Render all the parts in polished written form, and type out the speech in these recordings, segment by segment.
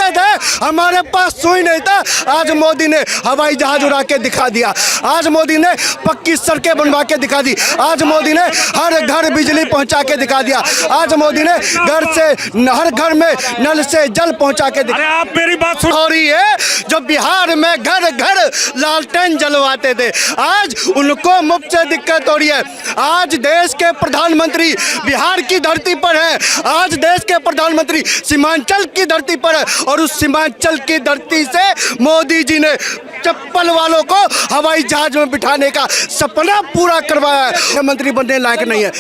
डरते थे, हमारे पास सुई नहीं था। आज मोदी ने हवाई जहाज उड़ा के दिखा दिया, आज मोदी ने पक्की सड़कें बनवा के दिखा दी, आज मोदी ने हर घर बिजली पहुंचा के दिखा दिया, आज मोदी ने हर घर में नल से जल पहुंचा के दिखा। आप मेरी बात सुन। हो रही है जो बिहार में घर घर लालटेन जलवाते थे, आज उनको मुफ्त से दिक्कत हो रही है। आज देश के प्रधानमंत्री बिहार की धरती पर है, आज देश के प्रधानमंत्री सीमांचल की धरती पर है, और उस सीमांचल की धरती से मोदी जी ने चप्पल वालों को हवाई जहाज में बिठाने का सपना पूरा करवाया है। मंत्री बनने लायक नहीं है।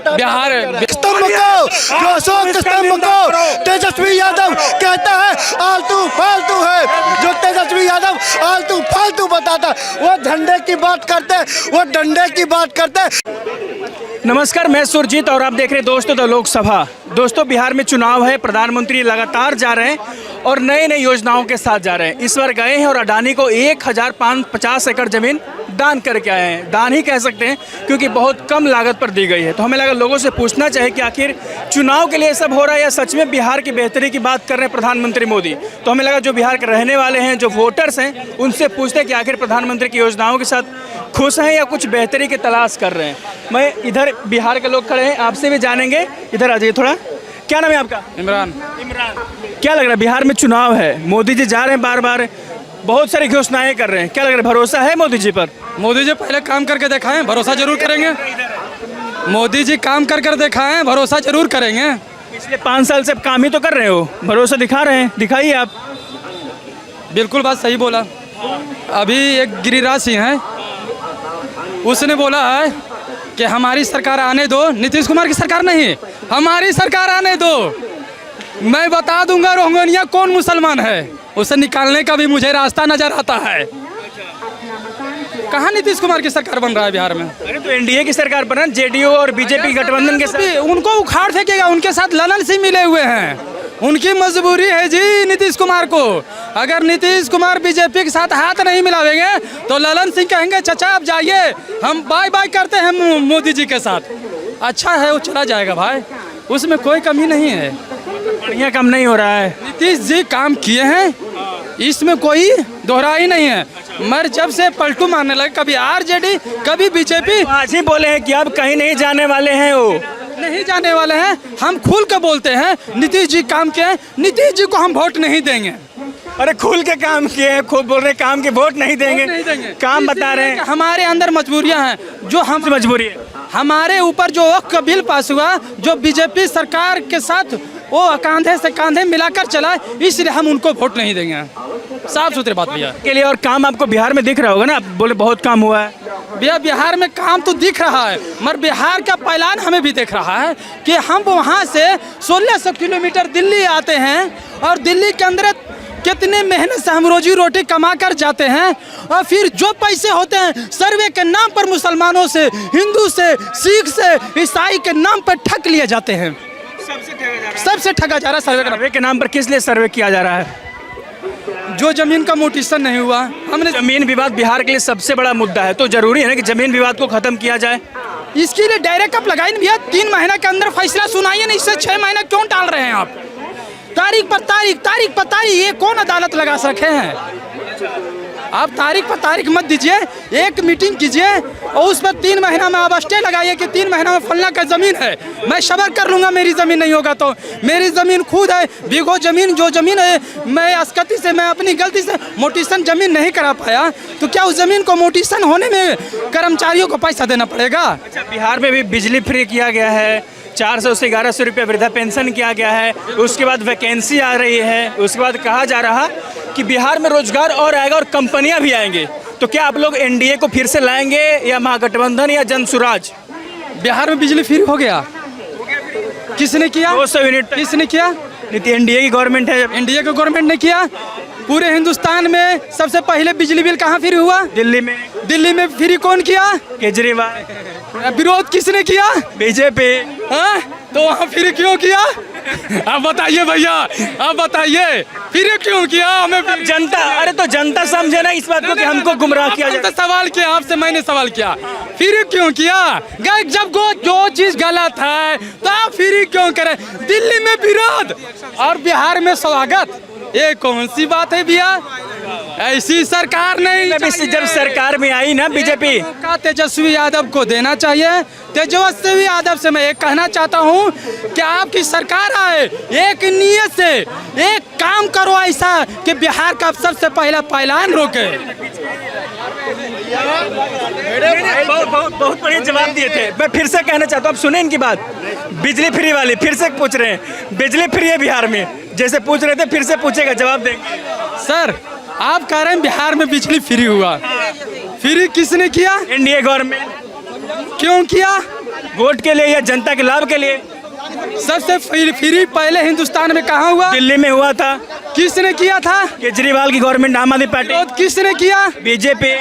बिहार स्तंभ को, जो अशोक स्तंभ को तेजस्वी यादव कहता है आलतू फालतू है, जो तेजस्वी यादव आलतू फालतू बताता है, वो झंडे की बात करते, वो डंडे की बात करते। नमस्कार, मैं सुरजीत और आप देख रहे हैं दोस्तों द लोकसभा। दोस्तों, बिहार में चुनाव है, प्रधानमंत्री लगातार जा रहे हैं और नई नई योजनाओं के साथ जा रहे हैं। इस बार गए हैं और अडानी को 1550 एकड़ जमीन दान करके आए हैं। दान ही कह सकते हैं क्योंकि बहुत कम लागत पर दी गई है। तो हमें लगा लोगों से पूछना चाहिए कि आखिर चुनाव के लिए सब हो रहा है या सच में बिहार की बेहतरी की बात कर रहे हैं प्रधानमंत्री मोदी। तो हमें लगा जो बिहार के रहने वाले हैं, जो वोटर्स हैं, उनसे पूछते हैं कि आखिर प्रधानमंत्री की योजनाओं के साथ खुश हैं या कुछ बेहतरी की तलाश कर रहे हैं। मैं इधर बिहार के लोग खड़े हैं, आपसे भी जानेंगे। इधर आ जाइए थोड़ा। क्या नाम है आपका? इमरान। क्या लग रहा है, बिहार में चुनाव है, मोदी जी जा रहे हैं, बार बार बहुत सारी घोषणाएं कर रहे हैं, क्या लग रहा है, भरोसा है मोदी जी पर? मोदी जी पहले काम करके दिखाएं, भरोसा जरूर करेंगे। मोदी जी काम कर कर दिखाएं, भरोसा जरूर करेंगे। पिछले 5 साल से आप काम ही तो कर रहे हो, भरोसा दिखा रहे हैं, दिखाइए आप। बिल्कुल बात सही बोला। अभी एक गिरिराज सिंह है, उसने बोला है कि हमारी सरकार आने दो, नीतीश कुमार की सरकार नहीं, हमारी सरकार आने दो, मैं बता दूंगा रोहिंग्या कौन मुसलमान है, उसे निकालने का भी मुझे रास्ता नजर आता है। कहाँ नीतीश कुमार की सरकार बन रहा है बिहार में? अरे तो एनडीए की सरकार बना, जेडीयू और बीजेपी गठबंधन के साथ। उनको उखाड़ फेंकेगा, उनके साथ ललन सिंह मिले हुए हैं, उनकी मजबूरी है जी नीतीश कुमार को। अगर नीतीश कुमार बीजेपी के साथ हाथ नहीं मिलावेंगे तो ललन सिंह कहेंगे चाचा आप जाइए, हम बाय बाय करते हैं मोदी जी के साथ। अच्छा है, वो चला जाएगा भाई, उसमें कोई कमी नहीं है। बढ़िया काम नहीं हो रहा है। नीतीश जी काम किए हैं, इसमें कोई दोहराई नहीं है। मगर जब से पलटू मारने लगे, कभी आरजेडी कभी बीजेपी, आज ही बोले हैं कि अब कहीं नहीं जाने वाले हैं, वो नहीं जाने वाले हैं। हम खुल के बोलते हैं नीतीश जी काम किए हैं, नीतीश जी को हम वोट नहीं देंगे। अरे खुल के काम किए हैं, खुद बोल रहे हैं काम के वोट नहीं देंगे, काम बता रहे हैं। हमारे अंदर मजबूरियां हैं, जो हम मजबूरी है। हमारे ऊपर जो वक्त का बिल पास हुआ, जो बीजेपी सरकार के साथ वो कंधे से कंधे मिलाकर चला, इसलिए हम उनको वोट नहीं देंगे। साफ सुथरी बात भैया के लिए। और काम आपको बिहार में दिख रहा होगा ना, आप बोले बहुत काम हुआ है। भैया बिहार में काम तो दिख रहा है, मगर बिहार का पैलान हमें भी दिख रहा है कि हम वहाँ से 1600 किलोमीटर दिल्ली आते हैं और दिल्ली के अंदर कितने मेहनत से हम रोजी रोटी कमा कर जाते हैं, और फिर जो पैसे होते हैं सर्वे के नाम पर मुसलमानों से, हिंदू से, सिख से, ईसाई के नाम पर ठग लिए जाते हैं। सबसे ठगा जा रहा है सर्वे के नाम पर। किस लिए सर्वे किया जा रहा है? जो जमीन का मोटिशन नहीं हुआ, हमने जमीन विवाद बिहार के लिए सबसे बड़ा मुद्दा है, तो जरूरी है ना कि जमीन विवाद को खत्म किया जाए। इसके लिए डायरेक्ट अप लगाई भैया, 3 महीना के अंदर फैसला सुनाइए, नहीं इससे 6 महीना क्यों टाल रहे हैं आप? तारीख पर तारीख, तारीख पर तारीख, ये कौन अदालत लगा रखे हैं? आप तारीख पर तारीख मत दीजिए, एक मीटिंग कीजिए और उस पर 3 महीना में आप स्टे लगाइए कि 3 महीना में फलना का ज़मीन है, मैं सबर कर लूँगा, मेरी ज़मीन नहीं होगा तो। मेरी ज़मीन खुद है, बीघो ज़मीन, जो ज़मीन है मैं अस्कती से, मैं अपनी गलती से मोटिशन ज़मीन नहीं करा पाया, तो क्या उस ज़मीन को मोटिशन होने में कर्मचारियों को पैसा देना पड़ेगा? अच्छा, बिहार में भी बिजली फ्री किया गया है, 400 से 1100 रुपये वृद्धा पेंशन किया गया है, उसके बाद वैकेंसी आ रही है, उसके बाद कहा जा रहा कि बिहार में रोजगार और आएगा और कंपनियां भी आएंगे। तो क्या आप लोग एनडीए को फिर से लाएंगे या महागठबंधन या जनसुराज? बिहार में बिजली फ्री हो गया, किसने किया? 200 यूनिट किसने किया? एनडीए की गवर्नमेंट है। एनडीए की गवर्नमेंट ने किया। पूरे हिंदुस्तान में सबसे पहले बिजली बिल कहाँ फ्री हुआ? दिल्ली में। दिल्ली में फ्री कौन किया? केजरीवाल। विरोध किसने किया? बीजेपी। हाँ, तो वहाँ फ्री क्यों किया? आप बताइए भैया, आप बताइए फिर क्यों किया? हमें जनता, अरे तो जनता समझे ना इस बात को कि हमको गुमराह किया जाए। सवाल किया आपसे, मैंने सवाल किया फिर क्यों किया? जब जो चीज गलत है तो आप फिर क्यों करें? दिल्ली में विरोध और बिहार में स्वागत, ये कौन सी बात है भैया? ऐसी सरकार नहीं। जब सरकार में आई ना बीजेपी का तेजस्वी यादव को देना चाहिए। तेजस्वी यादव से मैं एक कहना चाहता हूँ कि आपकी सरकार आए, एक नियत से एक काम करो ऐसा कि बिहार का सबसे पहला पहलवान रोके। बहुत बढ़िया जवाब दिए थे। मैं फिर से कहना चाहता हूँ, आप सुने इनकी बात। बिजली फ्री वाली फिर से पूछ रहे हैं, बिजली फ्री है बिहार में, जैसे पूछ रहे थे फिर से पूछेगा, जवाब देंगे। सर आप कह रहे हैं बिहार में बिजली फ्री हुआ, फ्री किसने किया? NDA government. क्यों किया? वोट के लिए या जनता के लाभ के लिए? सबसे फ्री पहले हिंदुस्तान में कहाँ हुआ? दिल्ली में हुआ था। किसने किया था? केजरीवाल की गवर्नमेंट, आम आदमी पार्टी। तो किसने किया? बीजेपी।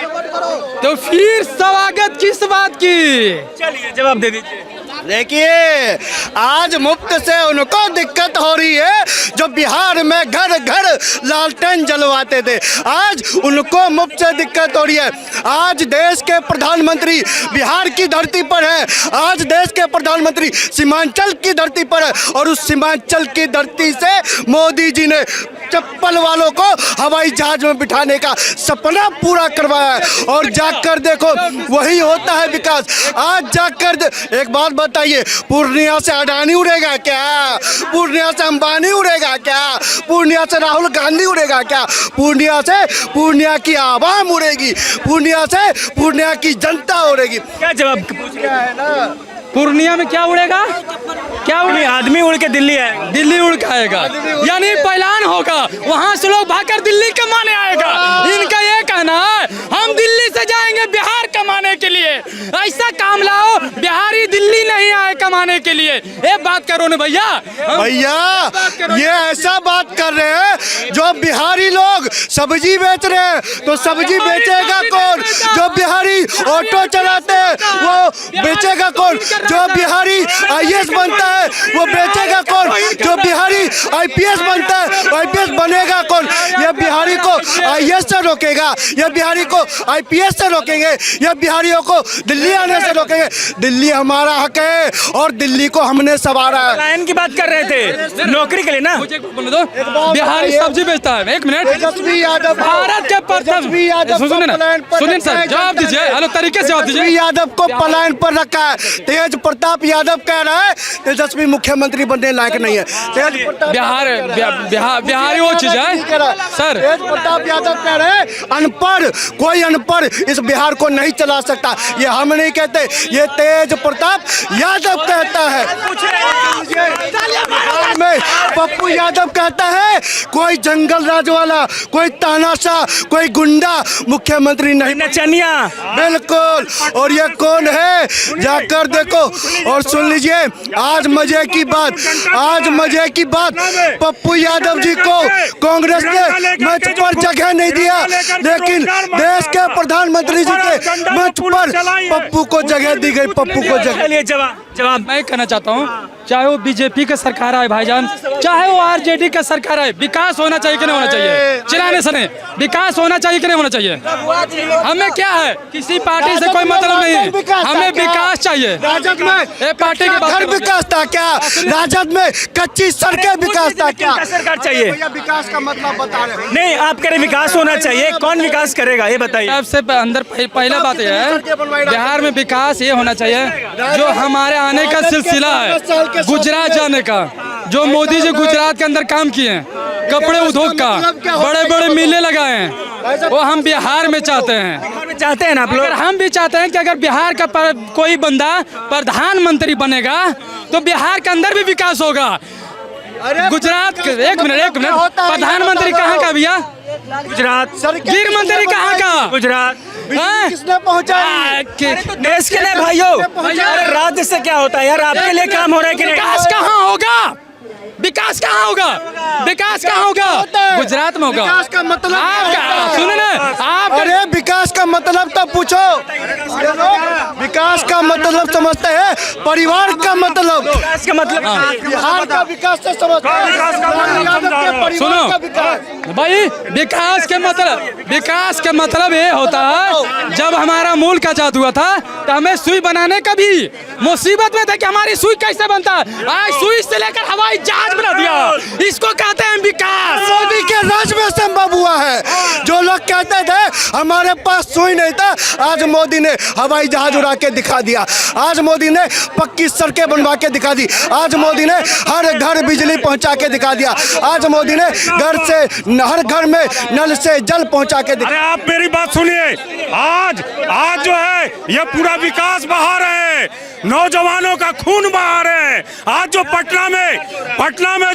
तो फिर स्वागत किस बात की? चलिए जवाब दे दीजिए। देखिए, आज मुफ्त से उनको दिक्कत हो रही है जो बिहार में घर घर लालटेन जलवाते थे, आज उनको मुफ्त से दिक्कत हो रही है। आज देश के प्रधानमंत्री बिहार की धरती पर है, आज देश के प्रधानमंत्री सीमांचल की धरती पर है, और उस सीमांचल की धरती से मोदी जी ने चप्पल वालों को हवाई जहाज में बिठाने का सपना पूरा करवाया है। और जाकर देखो वही होता है विकास। आज जाकर एक बात बताइए, पूर्णिया से अडानी उड़ेगा क्या? पूर्णिया से अंबानी उड़ेगा क्या? पूर्णिया से राहुल गांधी उड़ेगा क्या? पूर्णिया से पूर्णिया की आवाम उड़ेगी, पूर्णिया से पूर्णिया की जनता उड़ेगी। क्या जवाब पूछ रहे हैं ना? पूर्णिया में क्या उड़ेगा? क्या उड़ेगा? आदमी उड़ के दिल्ली आएगा। दिल्ली उड़ के आएगा, यानी पहलान होगा, वहाँ से लोग भागकर दिल्ली कमाने आएगा। इनका ये कहना है हम दिल्ली से जाएंगे बिहार कमाने के लिए। ऐसा काम लाओ बिहारी दिल्ली नहीं आए कमाने के लिए। ये बात करो ना भैया। भैया ये ऐसा बात कर रहे हैं जो बिहारी लोग सब्जी बेच रहे हैं, तो सब्जी बेचेगा कौन? जो बिहारी ऑटो चलाते हैं वो बेचेगा कौन? जो बिहारी आईएएस बनता है वो बेचेगा कौन? जो बिहारी आईपीएस बनता है आईपीएस बनेगा कौन? ये बिहारी को आईएएस से रोकेगा, ये बिहारी को आईपीएस से रोकेंगे, ये बिहारियों को दिल्ली आने से रोकेंगे। दिल्ली हमारा हक है और दिल्ली को हमने संवारा है। पलायन की बात कर रहे थे, नौकरी के लिए ना। मुझे बोल दो, बिहारी सब्जी बेचता है। एक मिनट, तेजस्वी यादव भारत के प्रथम सुनिए ना, सुनिए सर, जवाब दीजिए। हेलो, तरीके से जवाब दीजिए। तेजस्वी यादव को पलायन पर रखा है। तेज प्रताप यादव कह रहा है तेजस्वी मुख्यमंत्री बनने लायक नहीं है। तेज प्रताप बिहारी वो चीज है सर। तेज प्रताप यादव कह रहे हैं अनपढ़, कोई अनपढ़ इस बिहार को नहीं चला सकता। ये हम नहीं कहते, ये तेज प्रताप यादव कहता है। बिहार में पप्पू यादव कहता है कोई जंगल राज वाला, कोई तानाशाह, कोई गुंडा मुख्यमंत्री नहीं। नचनिया। बिल्कुल। और ये कौन है जाकर देखो और सुन लीजिए। आज मजे की बात, आज मजे की बात, पप्पू यादव जी को कांग्रेस ने मंच पर जगह नहीं दिया, लेकिन देश के प्रधानमंत्री जी के मंच पर पप्पू को जगह दी गई। पप्पू को जगह। जवाब मैं कहना चाहता हूँ, चाहे वो बीजेपी का सरकार आए भाईजान, चाहे वो आरजेडी का सरकार आए, विकास होना चाहिए कि नहीं होना चाहिए? चिल्लाने से नहीं, विकास होना चाहिए कि नहीं होना चाहिए? हमें क्या है, किसी पार्टी से कोई मतलब नहीं, हमें विकास चाहिए। राजद में पार्टी के घर विकास था क्या? राजद में कच्ची सड़कें विकास था क्या? सरकार चाहिए। विकास का मतलब बता रहे हैं। नहीं, आप कह रहे विकास होना चाहिए, कौन विकास करेगा ये बताइए। सबसे अंदर पहला बात यह है, बिहार में विकास ये होना चाहिए जो हमारे आने का सिलसिला है, गुजरात जाने का। जो मोदी जी गुजरात के अंदर काम किए हैं, कपड़े उद्योग का बड़े बड़े मेले लगाए हैं, वो हम बिहार में चाहते हैं। चाहते हैं ना आप लोग? हम भी चाहते हैं कि अगर बिहार का कोई बंदा प्रधानमंत्री बनेगा तो बिहार के अंदर भी विकास होगा। गुजरात के एक मिनट प्रधानमंत्री कहाँ का भैया? गुजरात। गृह मंत्री कहाँ का? गुजरात। किसने पहुंचाई? देश के लिए भाइयों, अरे राज्य से क्या होता है यार? आपके लिए काम हो रहा है कि नहीं? विकास कहाँ होगा? विकास कहाँ होगा? विकास कहाँ होगा? गुजरात में होगा। विकास का मतलब आप सुने ना, आप अरे विकास का मतलब तो पूछो। विकास का मतलब समझते हैं परिवार का मतलब। विकास का मतलब बिहार का विकास से समझते हैं। सुनो भाई, विकास के मतलब ये होता है, जब हमारा मुल्क आजाद हुआ था तो हमें सुई बनाने का भी मुसीबत में था कि हमारी सुई कैसे बनता है। आज सुई से लेकर हवाई जहाज बना दिया, इसको कहते हैं विकास। मोदी के कहते थे हमारे पास सुई नहीं था, आज मोदी ने हवाई जहाज उड़ा के दिखा दिया, आज मोदी ने पक्की सड़कें बनवा के दिखा दी, आज मोदी ने हर घर बिजली पहुंचा के दिखा दिया, आज मोदी ने हर घर में नल से जल पहुंचा के दिखा। अरे आप मेरी बात सुनिए, आज जो है ये पूरा विकास बहा रहे हैं, नौजवानों का खून बहा रहे हैं। आज जो पटना में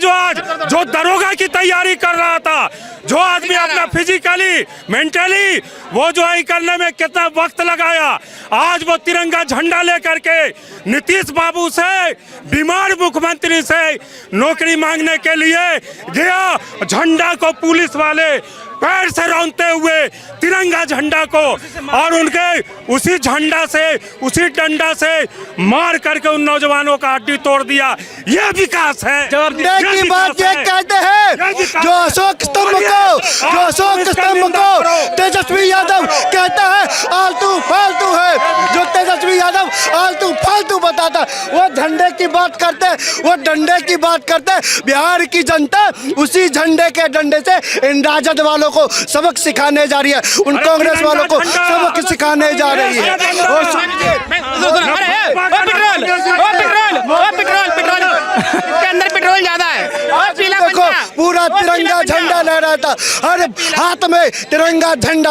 जो दरोगा की तैयारी कर रहा था, जो आदमी अपना फिजिकली मेंटली वो जो है करने में कितना वक्त लगाया, आज वो तिरंगा झंडा लेकर के नीतीश बाबू से, बीमार मुख्यमंत्री से नौकरी मांगने के लिए गया। झंडा को पुलिस वाले पैर से रौंदते हुए तिरंगा झंडा को, और उनके उसी झंडा से, उसी डंडा से मार करके उन नौजवानों का हड्डी तोड़ दिया। ये विकास है। की बात ये कहते हैं जो अशोक स्तंभ को तेजस्वी यादव कहता है आलतू फालतू है, जो तेजस्वी यादव आलतू फालतू बताता, वो झंडे की बात करते, वो डंडे की बात करते। बिहार की जनता उसी झंडे के डंडे से इन राजद वालों को सबक सिखाने जा रही है, उन कांग्रेस वालों को सबक सिखाने जा रही है। पेट्रोल के अंदर पेट्रोल ज्यादा है और पीला देखो पूरा तिरंगा झंडा लहराता, हर हाथ में तिरंगा झंडा